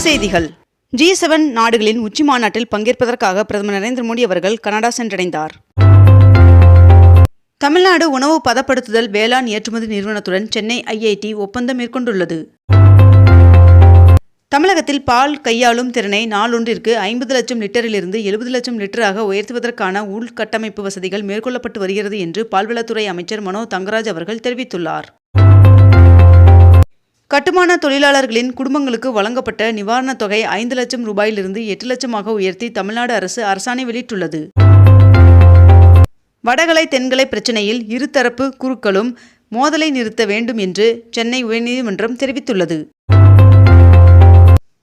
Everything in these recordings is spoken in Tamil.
செய்திகள். G7 நாடுகளின் உச்சி மாநாட்டில் பங்கேற்பதற்காக பிரதமர் நரேந்திர மோடி அவர்கள் கனடா சென்றடைந்தார். தமிழ்நாடு உணவு பதப்படுத்துதல் வேளாண் ஏற்றுமதி நிறுவனத்துடன் சென்னை IIT ஒப்பந்தம் மேற்கொண்டுள்ளது. தமிழகத்தில் பால் கையாளும் திறனை நாளொன்றிற்கு 50 லட்சம் லிட்டரிலிருந்து 70 லட்சம் லிட்டராக உயர்த்துவதற்கான உள்கட்டமைப்பு வசதிகள் மேற்கொள்ளப்பட்டு வருகிறது என்று பால்வளத்துறை அமைச்சர் மனோ தங்கராஜ் அவர்கள் தெரிவித்துள்ளார். கட்டுமான தொழிலாளர்களின் குடும்பங்களுக்கு வழங்கப்பட்ட நிவாரணத் தொகை 5 லட்சம் ரூபாயிலிருந்து 8 லட்சமாக உயர்த்தி தமிழ்நாடு அரசு அரசாணை வெளியிட்டுள்ளது. வடகலை தென்கலை பிரச்சினையில் இருதரப்பு குழுக்களும் மோதலை நிறுத்த வேண்டும் என்று சென்னை உயர்நீதிமன்றம் தெரிவித்துள்ளது.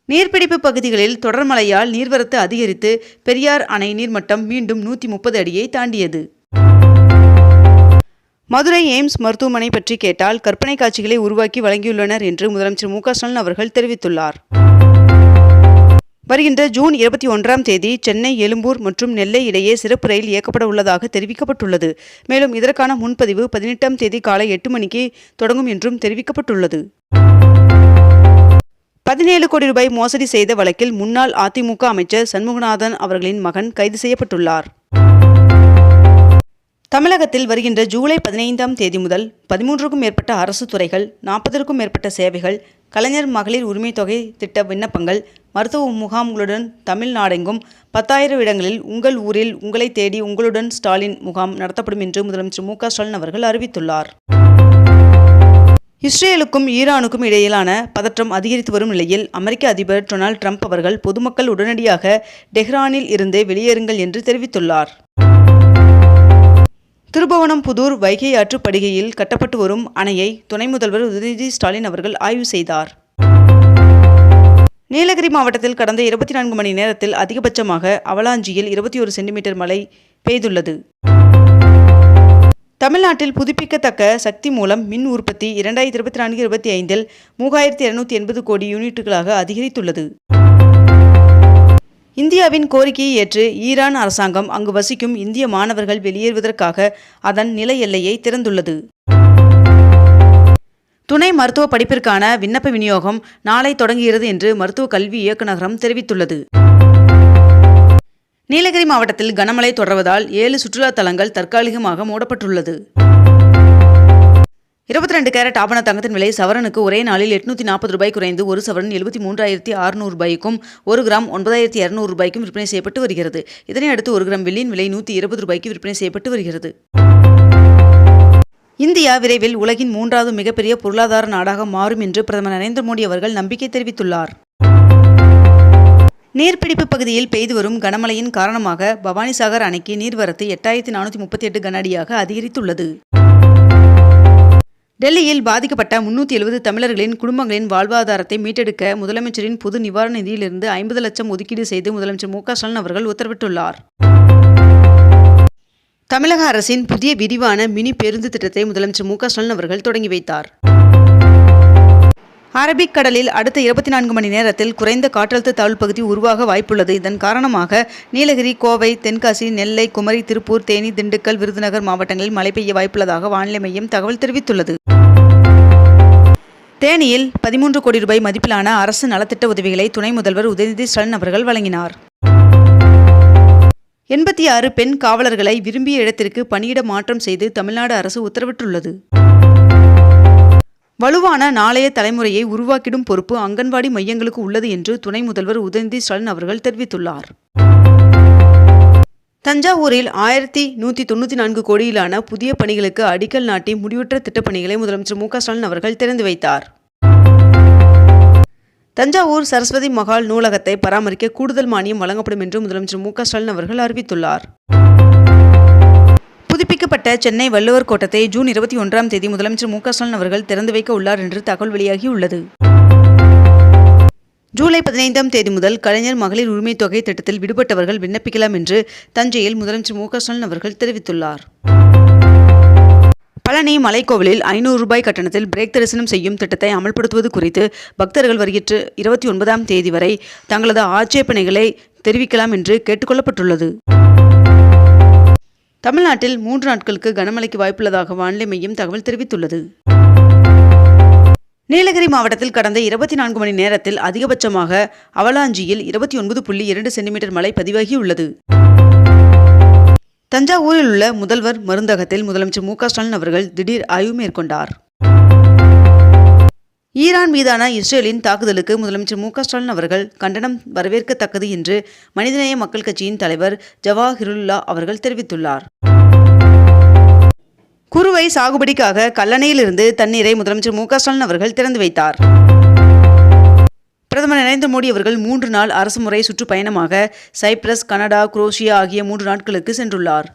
நீர்பிடிப்பு பகுதிகளில் தொடர் மழையால் நீர்வரத்து அதிகரித்து பெரியார் அணை நீர்மட்டம் மீண்டும் 130 அடியை தாண்டியது. மதுரை எய்ம்ஸ் மருத்துவமனை பற்றி கேட்டால் கற்பனை காட்சிகளை உருவாக்கி வழங்கியுள்ளனர் என்று முதலமைச்சர் மு க ஸ்டாலின் அவர்கள் தெரிவித்துள்ளார். வருகின்ற ஜூன் 21ஆம் தேதி சென்னை எழும்பூர் மற்றும் நெல்லை இடையே சிறப்பு ரயில் இயக்கப்பட உள்ளதாக தெரிவிக்கப்பட்டுள்ளது. மேலும் இதற்கான முன்பதிவு 18ஆம் தேதி காலை 8 மணிக்கு தொடங்கும் என்றும் தெரிவிக்கப்பட்டுள்ளது. 17 கோடி ரூபாய் மோசடி செய்த வழக்கில் முன்னாள் அதிமுக அமைச்சர் சண்முகநாதன் அவர்களின் மகன் கைது செய்யப்பட்டுள்ளார். தமிழகத்தில் வருகின்ற ஜூலை 15ஆம் தேதி முதல் 13க்கும் மேற்பட்ட அரசு துறைகள், 40க்கும் மேற்பட்ட சேவைகள், கலைஞர் மகளிர் உரிமை தொகை திட்ட விண்ணப்பங்கள், மருத்துவ முகாம்களுடன் தமிழ்நாடெங்கும் 10,000 இடங்களில் உங்கள் ஊரில் உங்களை தேடி உங்களுடன் ஸ்டாலின் முகாம் நடத்தப்படும் என்று முதலமைச்சர் மு க ஸ்டாலின் அவர்கள் அறிவித்துள்ளார். இஸ்ரேலுக்கும் ஈரானுக்கும் இடையிலான பதற்றம் அதிகரித்து வரும் நிலையில் அமெரிக்க அதிபர் டொனால்ட் ட்ரம்ப் அவர்கள் பொதுமக்கள் உடனடியாக டெஹ்ரானில் இருந்து வெளியேறுங்கள் என்று தெரிவித்துள்ளார். திருபுவனம்புதூர் வைகை ஆற்று படுகையில் கட்டப்பட்டு வரும் அணையை துணை முதல்வர் உதயநிதி ஸ்டாலின் அவர்கள் ஆய்வு செய்தார். நீலகிரி மாவட்டத்தில் கடந்த 24 மணி நேரத்தில் அதிகபட்சமாக அவலாஞ்சியில் 21 சென்டிமீட்டர் மழை பெய்துள்ளது. தமிழ்நாட்டில் புதுப்பிக்கத்தக்க சக்தி மூலம் மின் உற்பத்தி 2024-25 3280 கோடி யூனிட்டுகளாக அதிகரித்துள்ளது. இந்தியாவின் கோரிக்கையை ஏற்று ஈரான் அரசாங்கம் அங்கு வசிக்கும் இந்திய மாணவர்கள் வெளியேறுவதற்காக அதன் நில எல்லையை திறந்துள்ளது. துணை மருத்துவ படிப்பிற்கான விண்ணப்ப விநியோகம் நாளை தொடங்குகிறது என்று மருத்துவ கல்வி இயக்குநரகம் தெரிவித்துள்ளது. நீலகிரி மாவட்டத்தில் கனமழை தொடர்வதால் 7 சுற்றுலா தலங்கள் தற்காலிகமாக மூடப்பட்டுள்ளது. 22 கேரட் ஆபண தங்கத்தின் விலை சவரனுக்கு ஒரே நாளில் 840 ரூபாய் குறைந்து ஒரு சவரன் 73,600 ரூபாய்க்கும் 1 கிராம் 9,200 ரூபாய்க்கும் விற்பனை செய்யப்பட்டு வருகிறது. இதனை அடுத்து 1 கிராம் வெள்ளியின் விலை 120 ரூபாய்க்கு விற்பனை செய்யப்பட்டு வருகிறது. இந்தியா விரைவில் உலகின் 3வது மிகப்பெரிய பொருளாதார நாடாக மாறும் என்று பிரதமர் நரேந்திர மோடி அவர்கள் நம்பிக்கை தெரிவித்துள்ளார். நீர்பிடிப்பு பகுதியில் பெய்து வரும் கனமழையின் காரணமாக பவானிசாகர் அணைக்கு நீர்வரத்து 8,438 கன அடியாக அதிகரித்துள்ளது. டெல்லியில் பாதிக்கப்பட்ட 370 தமிழர்களின் குடும்பங்களின் வாழ்வாதாரத்தை மீட்டெடுக்க முதலமைச்சரின் பொது நிவாரண நிதியிலிருந்து 50 லட்சம் ஒதுக்கீடு செய்து முதலமைச்சர் மு க ஸ்டாலின் அவர்கள் உத்தரவிட்டுள்ளார். தமிழக அரசின் புதிய விரிவான மினி பேருந்து திட்டத்தை முதலமைச்சர் மு க ஸ்டாலின் அவர்கள் தொடங்கி வைத்தார். அரபிக் கடலில் அடுத்த 24 மணி நேரத்தில் குறைந்த காற்றழுத்த தாழ்வு பகுதி உருவாக வாய்ப்புள்ளது. இதன் காரணமாக நீலகிரி, கோவை, தென்காசி, நெல்லை, குமரி, திருப்பூர், தேனி, திண்டுக்கல், விருதுநகர் மாவட்டங்களில் மழை பெய்ய வாய்ப்புள்ளதாக வானிலை மையம் தகவல் தெரிவித்துள்ளது. தேனியில் 13 கோடி ரூபாய் மதிப்பிலான அரசு நலத்திட்ட உதவிகளை துணை முதல்வர் உதயநிதி ஸ்டாலின் அவர்கள் வழங்கினார். 86 பெண் காவலர்களை விரும்பிய இடத்திற்கு பணியிட மாற்றம் செய்து தமிழ்நாடு அரசு உத்தரவிட்டுள்ளது. வலுவான நாளைய தலைமுறையை உருவாக்கிடும் பொறுப்பு அங்கன்வாடி மையங்களுக்கு உள்ளது என்று துணை முதல்வர் உதயநிதி ஸ்டாலின் அவர்கள் தெரிவித்துள்ளார். தஞ்சாவூரில் 1194 கோடியிலான புதிய பணிகளுக்கு அடிக்கல் நாட்டி முடிவுற்ற திட்டப்பணிகளை முதலமைச்சர் மு க ஸ்டாலின் அவர்கள் திறந்து வைத்தார். தஞ்சாவூர் சரஸ்வதி மகால் நூலகத்தை பராமரிக்க கூடுதல் மானியம் வழங்கப்படும் என்று முதலமைச்சர் மு க ஸ்டாலின் அவர்கள் அறிவித்துள்ளார். புதுப்பிக்கப்பட்ட சென்னை வள்ளுவர் கோட்டத்தை ஜூன் 21ஆம் தேதி முதலமைச்சர் மு க ஸ்டாலின் அவர்கள் திறந்து வைக்க உள்ளார் என்று தகவல் வெளியாகியுள்ளது. ஜூலை 15ஆம் தேதி முதல் கலைஞர் மகளிர் உரிமை தொகை திட்டத்தில் விடுபட்டவர்கள் விண்ணப்பிக்கலாம் என்று தஞ்சையில் முதலமைச்சர் மு க ஸ்டாலின் அவர்கள் தெரிவித்துள்ளார். பழனி மலைக்கோவிலில் 500 ரூபாய் கட்டணத்தில் பிரேக் தரிசனம் செய்யும் திட்டத்தை அமல்படுத்துவது குறித்து பக்தர்கள் வருகின்ற 29ஆம் தேதி வரை தங்களது ஆட்சேபனைகளை தெரிவிக்கலாம் என்று கேட்டுக்கொள்ளப்பட்டுள்ளது. தமிழ்நாட்டில் 3 நாட்களுக்கு கனமழைக்கு வாய்ப்புள்ளதாக வானிலை மையம் தகவல் தெரிவித்துள்ளது. நீலகிரி மாவட்டத்தில் கடந்த 24 மணி நேரத்தில் அதிகபட்சமாக அவலாஞ்சியில் 29.2 சென்டிமீட்டர் மழை பதிவாகியுள்ளது. தஞ்சாவூரில் உள்ள முதல்வர் மருந்தகத்தில் முதலமைச்சர் மு.க. ஸ்டாலின் அவர்கள் திடீர் ஆய்வு மேற்கொண்டார். ஈரான் மீதான இஸ்ரேலின் தாக்குதலுக்கு முதலமைச்சர் மு.க. ஸ்டாலின் அவர்கள் கண்டனம் வரவேற்கத்தக்கது என்று மனிதநேய மக்கள் கட்சியின் தலைவர் ஜவாஹிருல்லா அவர்கள் தெரிவித்துள்ளார். குறுவை சாகுபடிக்காக கல்லணையிலிருந்து தண்ணீரை முதலமைச்சர் மு.க. ஸ்டாலின் அவர்கள் திறந்து வைத்தார். பிரதமர் நரேந்திர மோடி அவர்கள் 3 நாள் அரசுமுறை சுற்றுப்பயணமாக சைப்ரஸ், கனடா, குரோஷியா ஆகிய 3 நாட்களுக்கு சென்றுள்ளார்.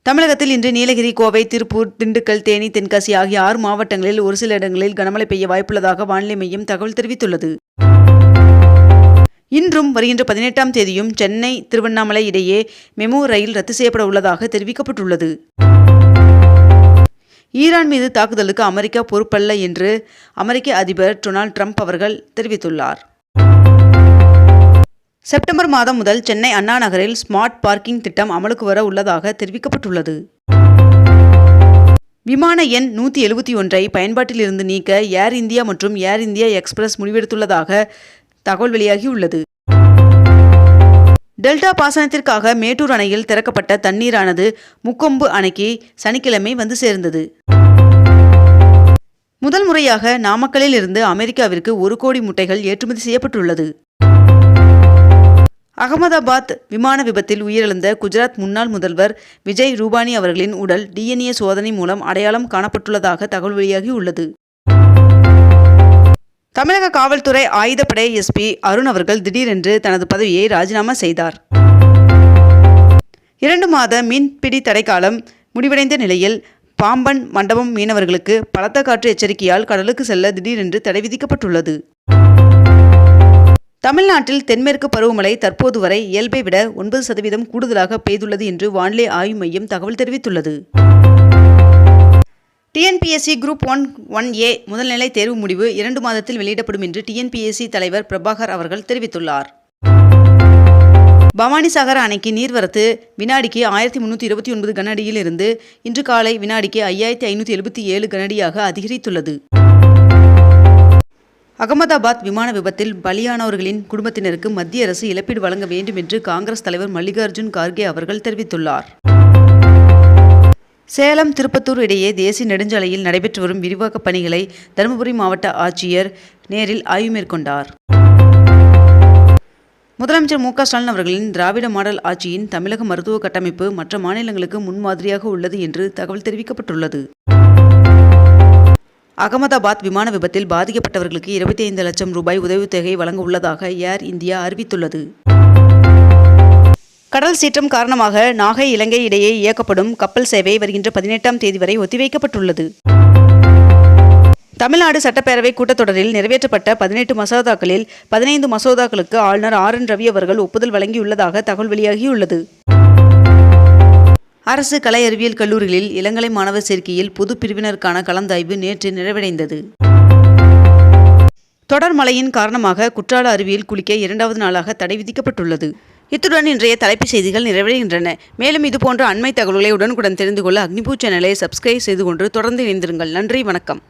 தமிழகத்தில் இன்று நீலகிரி, கோவை, திருப்பூர், திண்டுக்கல், தேனி, தென்காசி ஆகிய 6 மாவட்டங்களில் ஒரு சில இடங்களில் கனமழை பெய்ய வாய்ப்புள்ளதாக வானிலை மையம் தகவல் தெரிவித்துள்ளது. இன்றும் வருகின்ற 18ஆம் தேதியும் சென்னை, திருவண்ணாமலை இடையே மெமு ரயில் ரத்து செய்யப்பட உள்ளதாக தெரிவிக்கப்பட்டுள்ளது. ஈரான் மீது தாக்குதலுக்கு அமெரிக்கா பொறுப்பல்ல என்று அமெரிக்க அதிபர் டொனால்ட் ட்ரம்ப் அவர்கள் தெரிவித்துள்ளார். செப்டம்பர் மாதம் முதல் சென்னை அண்ணா நகரில் ஸ்மார்ட் பார்க்கிங் திட்டம் அமலுக்கு வர உள்ளதாக தெரிவிக்கப்பட்டுள்ளது. விமான எண் 171ஐ பயன்பாட்டில் இருந்து நீக்க ஏர் இந்தியா மற்றும் ஏர் இந்தியா எக்ஸ்பிரஸ் முடிவெடுத்துள்ளதாக தகவல் வெளியாகியுள்ளது. டெல்டா பாசனத்திற்காக மேட்டூர் அணையில் திறக்கப்பட்ட தண்ணீரானது முக்கொம்பு அணைக்கு சனிக்கிழமை வந்து சேர்ந்தது. முதல் முறையாக நாமக்கல்லில் இருந்து அமெரிக்காவிற்கு 1 கோடி முட்டைகள் ஏற்றுமதி செய்யப்பட்டுள்ளது. அகமதாபாத் விமான விபத்தில் உயிரிழந்த குஜராத் முன்னாள் முதல்வர் விஜய் ரூபானி அவர்களின் உடல் DNA சோதனை மூலம் அடையாளம் காணப்பட்டுள்ளதாக தகவல் வெளியாகியுள்ளது. தமிழக காவல்துறை ஆயுதப்படை SP அருண் அவர்கள் திடீரென்று தனது பதவியை ராஜினாமா செய்தார். 2 மாத மீன்பிடி தடைக்காலம் முடிவடைந்த நிலையில் பாம்பன் மண்டபம் மீனவர்களுக்கு பலத்த காற்று எச்சரிக்கையால் கடலுக்கு செல்ல திடீரென்று தடை விதிக்கப்பட்டுள்ளது. தமிழ்நாட்டில் தென்மேற்கு பருவமழை தற்போது வரை இயல்பை விட 9% கூடுதலாக பெய்துள்ளது என்று வானிலை ஆய்வு மையம் தகவல் தெரிவித்துள்ளது. TNPSC குரூப் 1A முதல்நிலை தேர்வு முடிவு 2 மாதத்தில் வெளியிடப்படும் என்று TNPSC தலைவர் பிரபாகர் அவர்கள் தெரிவித்துள்ளார். பவானிசாகர் அணைக்கு நீர்வரத்து வினாடிக்கு 1329 கனஅடியில் இருந்து இன்று காலை வினாடிக்கு 5577 கனஅடியாக அதிகரித்துள்ளது. அகமதாபாத் விமான விபத்தில் பலியானவர்களின் குடும்பத்தினருக்கு மத்திய அரசு இழப்பீடு வழங்க வேண்டும் என்று காங்கிரஸ் தலைவர் மல்லிகார்ஜுன் கார்கே அவர்கள் தெரிவித்துள்ளார். சேலம், திருப்பத்தூர் இடையே தேசிய நெடுஞ்சாலையில் நடைபெற்று வரும் விரிவாக்கப் பணிகளை தருமபுரி மாவட்ட ஆட்சியர் நேரில் ஆய்வு மேற்கொண்டார். முதலமைச்சர் மு.க. ஸ்டாலின் அவர்களின் திராவிட மாடல் ஆட்சியின் தமிழக மருத்துவ கட்டமைப்பு மற்ற மாநிலங்களுக்கு முன்மாதிரியாக உள்ளது என்று தகவல் தெரிவிக்கப்பட்டுள்ளது. அகமதாபாத் விமான விபத்தில் பாதிக்கப்பட்டவர்களுக்கு 25 லட்சம் ரூபாய் உதவித்தொகை வழங்க உள்ளதாக ஏர் இந்தியா அறிவித்துள்ளது. கடல் சீற்றம் காரணமாக நாகை, இலங்கை இடையே இயக்கப்படும் கப்பல் சேவை வருகின்ற 18ஆம் தேதி வரை ஒத்திவைக்கப்பட்டுள்ளது. தமிழ்நாடு சட்டப்பேரவை கூட்டத்தொடரில் நிறைவேற்றப்பட்ட 18 மசோதாக்களில் 15 மசோதாக்களுக்கு ஆளுநர் RN ரவி அவர்கள் ஒப்புதல் வழங்கியுள்ளதாக தகவல் வெளியாகியுள்ளது. அரசு கலை அறிவியல் கல்லூரிகளில் இளங்கலை மாணவர் சேர்க்கையில் பொது பிரிவினருக்கான கலந்தாய்வு நேற்று நிறைவடைந்தது. தொடர் மழையின் காரணமாக குற்றால அருவியில் குளிக்க 2வது நாளாக தடை விதிக்கப்பட்டுள்ளது. இத்துடன் இன்றைய தலைப்புச் செய்திகள் நிறைவடைகின்றன. மேலும் இதுபோன்ற அண்மை தகவல்களை உடனுக்குடன் தெரிந்து கொள்ள அக்னிபூ சேனலை சப்ஸ்கிரைப் செய்து கொண்டு தொடர்ந்து இணைந்திருங்கள். நன்றி, வணக்கம்.